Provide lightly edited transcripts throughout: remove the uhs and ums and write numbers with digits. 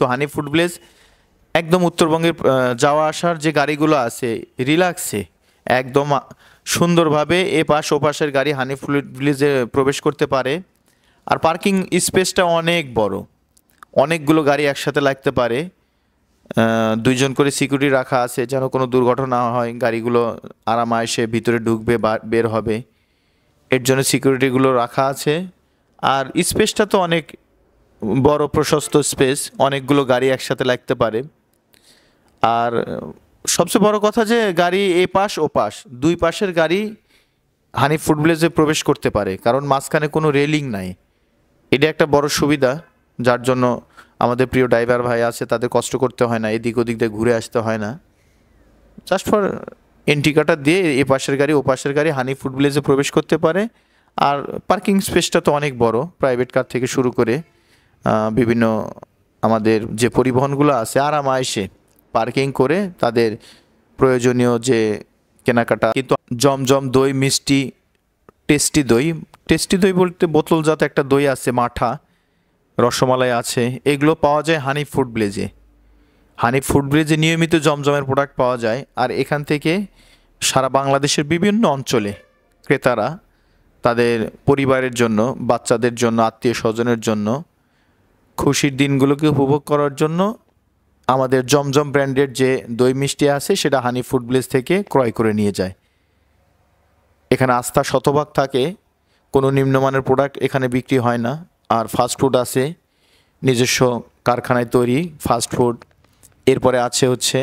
তো হানি food village একদম উত্তরবঙ্গের যাওয়া আসার যে গাড়িগুলো আছে রিল্যাক্সে একদম সুন্দরভাবে এ পাশ ও পাশের গাড়ি হানি ফুড ভিলেজে প্রবেশ করতে পারে। আর পার্কিং স্পেসটা অনেক বড়, অনেকগুলো গাড়ি একসাথে লাগতে পারে। দুইজন করে সিকিউরিটি রাখা আছে যেন কোনো দুর্ঘটনা না হয়, গাড়িগুলো আরামায়েসে ভিতরে ঢুকবে বা বের হবে, এর জন্য সিকিউরিটিগুলো রাখা আছে। আর স্পেসটা তো অনেক বড়, প্রশস্ত স্পেস, অনেকগুলো গাড়ি একসাথে লাগতে পারে। আর সবচেয়ে বড় কথা যে গাড়ি এ পাশ ও পাশ দুই পাশের গাড়ি হানি ফুড ভিলেজে প্রবেশ করতে পারে, কারণ মাঝখানে কোনো রেলিং নাই। এটা একটা বড় সুবিধা, যার জন্য আমাদের প্রিয় ড্রাইভার ভাই আছে তাদের কষ্ট করতে হয় না, এদিক ওদিক দিয়ে ঘুরে আসতে হয় না। জাস্ট ফর এন্ট্রি কার্ডটা দিয়ে এ পাশের গাড়ি ও পাশের গাড়ি হানি ফুড ভিলেজে প্রবেশ করতে পারে। আর পার্কিং স্পেসটা তো অনেক বড়, প্রাইভেট কার থেকে শুরু করে বিভিন্ন আমাদের যে পরিবহনগুলো আছে আরামায়েসে পার্কিং করে তাদের প্রয়োজনীয় যে কেনাকাটা। কিন্তু জমজম দই, মিষ্টি, টেস্টি দই, টেস্টি দই বলতে বোতলজাত একটা দই আছে, মাঠা, রসমালাই আছে, এগুলো পাওয়া যায় হানি ফুড ভিলেজে। হানি ফুড ভিলেজে নিয়মিত জমজমের প্রোডাক্ট পাওয়া যায়। আর এখান থেকে সারা বাংলাদেশের বিভিন্ন অঞ্চলে ক্রেতারা তাদের পরিবারের জন্য, বাচ্চাদের জন্য, আত্মীয় স্বজনের জন্য খুশির দিনগুলোকে উপভোগ করার জন্য আমাদের জমজম ব্র্যান্ডের যে দই মিষ্টি আছে সেটা হানি ফুড ভিলেজ থেকে ক্রয় করে নিয়ে যায়। এখানে আস্থা শতভাগ থাকে, কোনো নিম্নমানের প্রোডাক্ট এখানে বিক্রি হয় না। আর ফাস্টফুড আছে, নিজস্ব কারখানায় তৈরি ফাস্টফুড। এরপরে আছে হচ্ছে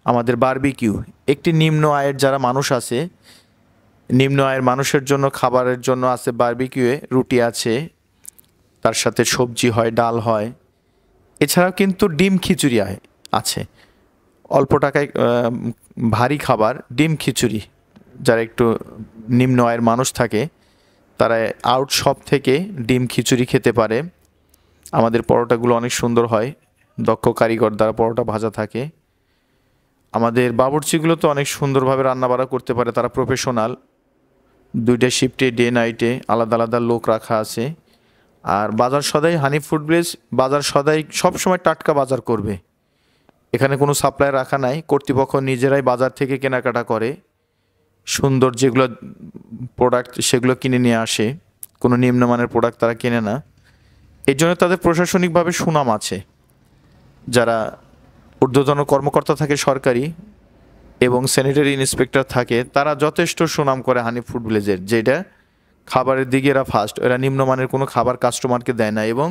আমাদের বারবিকিউ। একটি নিম্ন আয়ের যারা মানুষ আছে, নিম্ন আয়ের মানুষের জন্য খাবারের জন্য আছে বারবিকিউয়ে রুটি আছে, তার সাথে সবজি হয়, ডাল হয়। এছাড়াও কিন্তু ডিম খিচুড়ি আছে, অল্প টাকায় ভারী খাবার ডিম খিচুড়ি। যারা একটু নিম্ন আয়ের মানুষ থাকে তারা আউট শপ থেকে ডিম খিচুড়ি খেতে পারে। আমাদের পরোটাগুলো অনেক সুন্দর হয়, দক্ষ কারিগর দ্বারা পরোটা ভাজা থাকে। আমাদের বাবুর্চিগুলো তো অনেক সুন্দরভাবে রান্নাবাড়া করতে পারে, তারা প্রফেশনাল। দুইটা শিফটে, ডে নাইটে আলাদা আলাদা লোক রাখা আছে। আর বাজার সদাই হানি ফুড ভিলেজ বাজার সদাই সবসময় টাটকা বাজার করবে, এখানে কোনো সাপ্লাই রাখা নাই। কর্তৃপক্ষ নিজেরাই বাজার থেকে কেনাকাটা করে, সুন্দর যেগুলো প্রোডাক্ট সেগুলো কিনে নিয়ে আসে, কোনো নিম্নমানের প্রোডাক্ট তারা কেনে না। এই জন্য তাদের প্রশাসনিকভাবে সুনাম আছে। যারা ঊর্ধ্বতন কর্মকর্তা থাকে সরকারি এবং স্যানিটারি ইন্সপেক্টর থাকে, তারা যথেষ্ট সুনাম করে হানি ফুড ভিলেজের, যেটা খাবারের দিকে এরা ফার্স্ট। এরা নিম্নমানের কোনো খাবার কাস্টমারকে দেয় না, এবং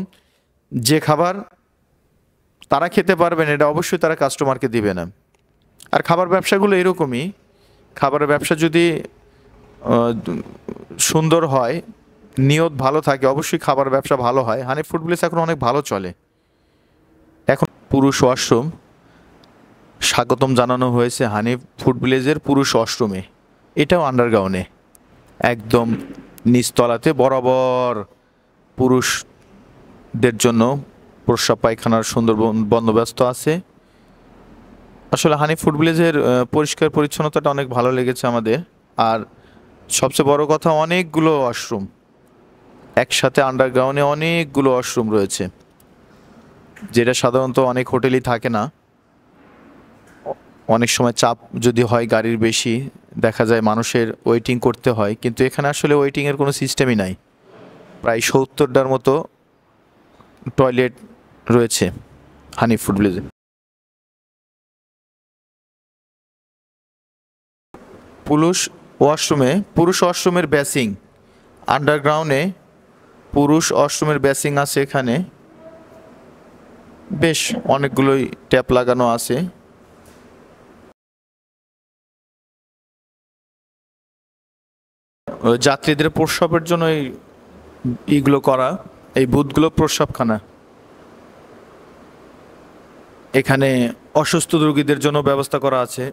যে খাবার তারা খেতে পারবেন এটা অবশ্যই তারা কাস্টমারকে দিবে না। আর খাবার ব্যবসাগুলো এরকমই, খাবারের ব্যবসা যদি সুন্দর হয়, নিয়ত ভালো থাকে, অবশ্যই খাবার ব্যবসা ভালো হয়। হানি ফুড ভিলেজ এখন অনেক ভালো চলে। এখন পুরুষ ওয়াশরুম স্বাগতম জানানো হয়েছে হানি ফুড ভিলেজের পুরুষ ওয়াশরুমে। এটাও আন্ডারগ্রাউন্ডে একদম নিচতলাতে বরাবর পুরুষদের জন্য প্রস্রাব পায়খানার সুন্দর বন্দোবস্ত আছে। আসলে হানি ফুড ভিলেজের পরিষ্কার পরিচ্ছন্নতাটা অনেক ভালো লেগেছে আমাদের। আর সবচেয়ে বড় কথা, অনেকগুলো ওয়াশরুম একসাথে, আন্ডারগ্রাউন্ডে অনেকগুলো ওয়াশরুম রয়েছে, যেটা সাধারণত অনেক হোটেলই থাকে না। অনেক সময় চাপ যদি হয় গাড়ির বেশি, দেখা যায় মানুষের ওয়েটিং করতে হয়, কিন্তু এখানে আসলে ওয়েটিংয়ের কোনো সিস্টেমই নাই। প্রায় 70টার মতো টয়লেট রয়েছে হানি ফুড ভিলেজে। পুরুষ ওয়াশরুমের বেসিং, আন্ডারগ্রাউন্ডে পুরুষ ওয়াশরুমের বেসিং আছে। এখানে বেশ অনেকগুলোই ট্যাপ লাগানো আছে। যাত্রীদের প্রস্রাবের জন্য এইগুলো করা, এই বুথগুলো প্রস্রাবখানা। এখানে অসুস্থ রোগীদের জন্য ব্যবস্থা করা আছে।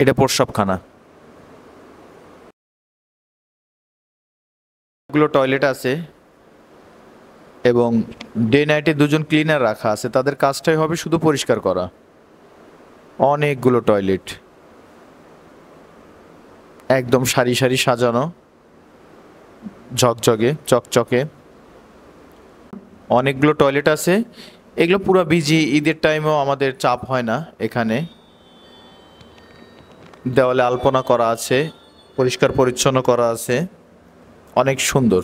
এটা প্রস্রাবখানা। গুলো টয়লেট আছে এবং ডে নাইটে দুজন ক্লিনার রাখা আছে, তাদের কাজটাই হবে শুধু পরিষ্কার করা। অনেকগুলো টয়লেট একদম সারি সারি সাজানো, ঝকঝকে চকচকে। অনেকগুলো টয়লেট আছে। এগুলো পুরো বিজি, ঈদের টাইমেও আমাদের চাপ হয় না এখানে। দেওয়ালে আলপনা করা আছে, পরিষ্কার পরিচ্ছন্ন করা আছে, অনেক সুন্দর,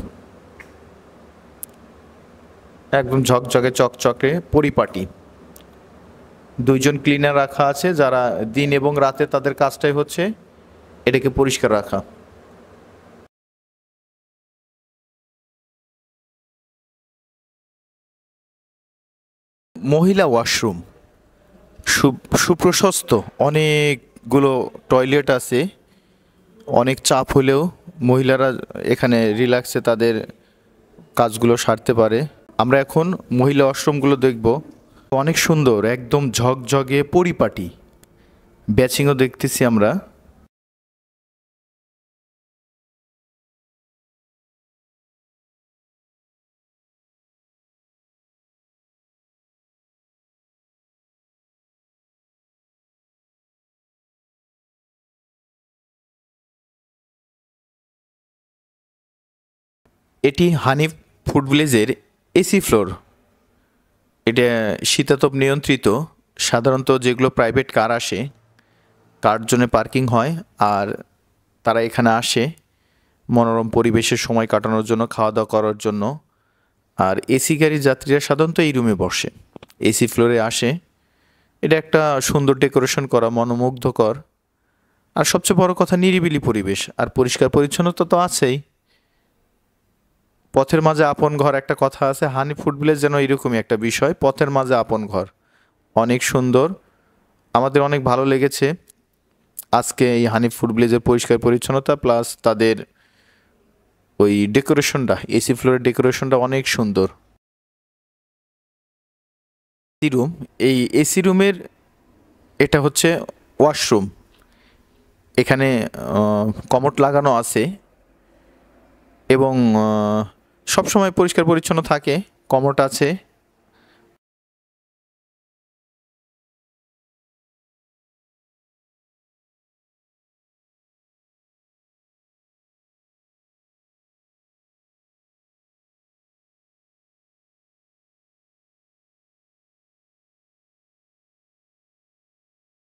একদম ঝকঝকে চকচকে পরিপাটি। দুইজন ক্লিনার রাখা আছে যারা দিন এবং রাতে তাদের কাজটাই হচ্ছে এটাকে পরিষ্কার রাখা। মহিলা ওয়াশরুম সুপ্রশস্ত, অনেকগুলো টয়লেট আছে। অনেক চাপ হলেও মহিলারা এখানে রিল্যাক্সে তাদের কাজগুলো সারতে পারে। আমরা এখন মহিলা ওয়াশরুমগুলো দেখব। অনেক সুন্দর, একদম ঝকঝকে পরিপাটি। ব্যাচিংও দেখতেছি আমরা। এটি হানিফ ফুড ভিলেজের এসি ফ্লোর। এটা শীতাতপ নিয়ন্ত্রিত। সাধারণত যেগুলো প্রাইভেট কার আসে, কার জন্য পার্কিং হয়, আর তারা এখানে আসে মনোরম পরিবেশের সময় কাটানোর জন্য, খাওয়া দাওয়া করার জন্য। আর এসি গাড়ির যাত্রীরা সাধারণত এই রুমে বসে, এসি ফ্লোরে আসে। এটা একটা সুন্দর ডেকোরেশন করা, মনোমুগ্ধকর। আর সবচেয়ে বড় কথা, নিরিবিলি পরিবেশ আর পরিষ্কার পরিচ্ছন্নতা তো আছেই। পথের মাঝে আপন ঘর একটা কথা আছে, হানি ফুড ভিলেজ যেন এরকমই একটা বিষয়, পথের মাঝে আপন ঘর। অনেক সুন্দর, আমাদের অনেক ভালো লেগেছে আজকে এই হানি ফুড ভিলেজের পরিষ্কার পরিচ্ছন্নতা প্লাস তাদের ওই ডেকোরেশনটা, এসি ফ্লোরের ডেকোরেশনটা অনেক সুন্দর। এসি রুম, এই এসি রুমের এটা হচ্ছে ওয়াশরুম। এখানে কমোড লাগানো আছে এবং সবসময় পরিষ্কার পরিচ্ছন্ন থাকে। কমোড আছে,